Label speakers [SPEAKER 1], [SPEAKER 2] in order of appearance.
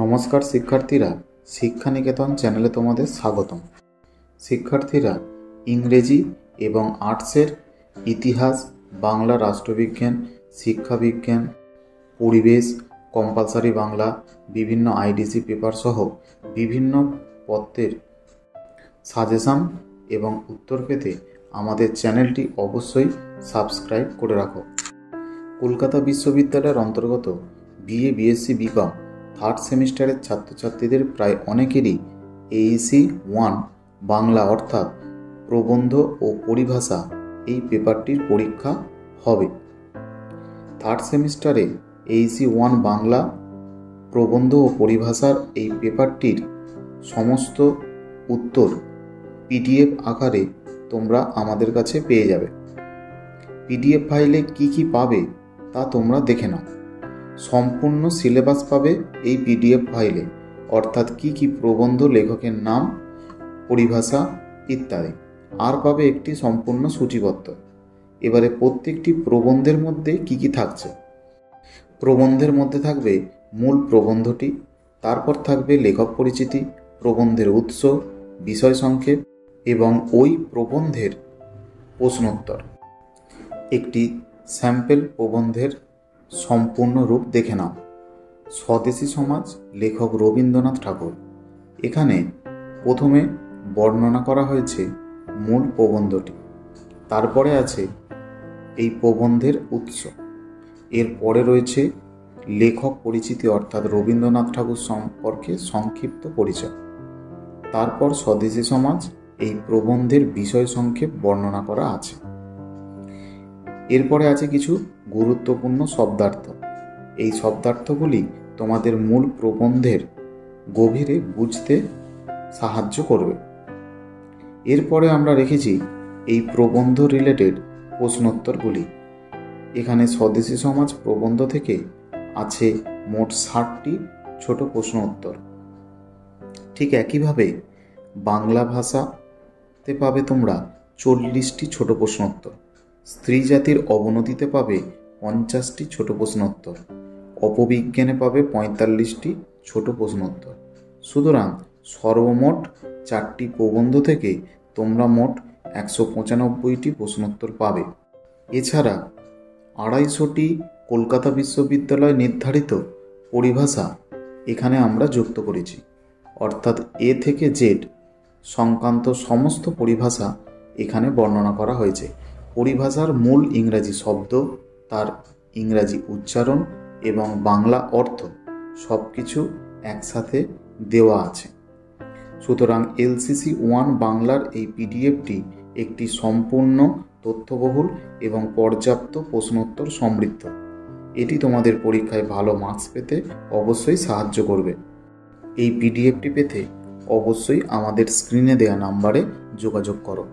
[SPEAKER 1] নমস্কার শিক্ষার্থীরা, শিক্ষা নিকেতন চ্যানেলে তোমাদের স্বাগতম। শিক্ষার্থীরা, ইংরেজি এবং আর্টসের ইতিহাস, বাংলা রাষ্ট্রবিজ্ঞান, শিক্ষাবিজ্ঞান, পরিবেশ, কম্পালসারি বাংলা, বিভিন্ন আইডিসি পেপার সহ বিভিন্ন পত্রের সাজেশান এবং উত্তর পেতে আমাদের চ্যানেলটি অবশ্যই সাবস্ক্রাইব করে রাখো। কলকাতা বিশ্ববিদ্যালয়ের অন্তর্গত বিএ, বিএসসি, বিকম থার্ড সেমিস্টারের ছাত্রছাত্রীদের প্রায় অনেকেরই AEC 1 বাংলা অর্থাৎ প্রবন্ধ ও পরিভাষা এই পেপারটির পরীক্ষা হবে। থার্ড সেমিস্টারে AEC 1 বাংলা প্রবন্ধ ও পরিভাষার এই পেপারটির সমস্ত উত্তর PDF আকারে তোমরা আমাদের কাছে পেয়ে যাবে। PDF ফাইলে কি কি পাবে তা তোমরা দেখে নাও। সম্পূর্ণ সিলেবাস পাবে এই PDF ফাইলে, অর্থাৎ কি কি প্রবন্ধ, লেখকের নাম, পরিভাষা ইত্যাদি। আর পাবে একটি সম্পূর্ণ সূচিপত্র। এবারে প্রত্যেকটি প্রবন্ধের মধ্যে কি কি থাকছে। প্রবন্ধের মধ্যে থাকবে মূল প্রবন্ধটি, তারপর থাকবে লেখক পরিচিতি, প্রবন্ধের উৎস, বিষয় সংক্ষেপ এবং ওই প্রবন্ধের প্রশ্নোত্তর। একটি স্যাম্পল প্রবন্ধের সম্পূর্ণ রূপ দেখে নাও। স্বদেশী সমাজ, লেখক রবীন্দ্রনাথ ঠাকুর। এখানে প্রথমে বর্ণনা করা হয়েছে মূল প্রবন্ধটি, তারপরে আছে এই প্রবন্ধের উৎস, এরপরে রয়েছে লেখক পরিচিতি অর্থাৎ রবীন্দ্রনাথ ঠাকুর সম্পর্কে সংক্ষিপ্ত পরিচয়, তারপর স্বদেশী সমাজ, এই প্রবন্ধের বিষয় সংক্ষেপ বর্ণনা করা আছে। এরপরে আছে কিছু গুরুত্বপূর্ণ শব্দার্থ। এই শব্দার্থগুলি তোমাদের মূল প্রবন্ধের গভীরে বুঝতে সাহায্য করবে। এরপরে আমরা রেখেছি এই প্রবন্ধ রিলেটেড প্রশ্নোত্তরগুলি। এখানে স্বদেশী সমাজ প্রবন্ধ থেকে আছে মোট 60টি ছোট প্রশ্ন উত্তর। ঠিক একইভাবে বাংলা ভাষাতে পাবে তোমরা 40টি ছোট প্রশ্নোত্তর। স্ত্রী জাতির অবনতিতে পাবে 50টি ছোট প্রশ্নোত্তর। অপবিজ্ঞানে পাবে 45টি ছোট প্রশ্নোত্তর। সুতরাং সর্বমোট 4টি প্রবন্ধ থেকে তোমরা মোট 195টি প্রশ্নোত্তর পাবে। এছাড়া 250টি কলকাতা বিশ্ববিদ্যালয় নির্ধারিত পরিভাষা এখানে আমরা যুক্ত করেছি, অর্থাৎ A থেকে Z সংক্রান্ত সমস্ত পরিভাষা এখানে বর্ণনা করা হয়েছে। পরিভাষার মূল ইংরাজি শব্দ, তার ইংরাজি উচ্চারণ এবং বাংলা অর্থ সব কিছু একসাথে দেওয়া আছে। সুতরাং LCC 1 বাংলার এই PDFটি একটি সম্পূর্ণ তথ্যবহুল এবং পর্যাপ্ত প্রশ্নোত্তর সমৃদ্ধ। এটি তোমাদের পরীক্ষায় ভালো মার্কস পেতে অবশ্যই সাহায্য করবে। এই PDFটি পেতে অবশ্যই আমাদের স্ক্রিনে দেওয়া নাম্বারে যোগাযোগ করো।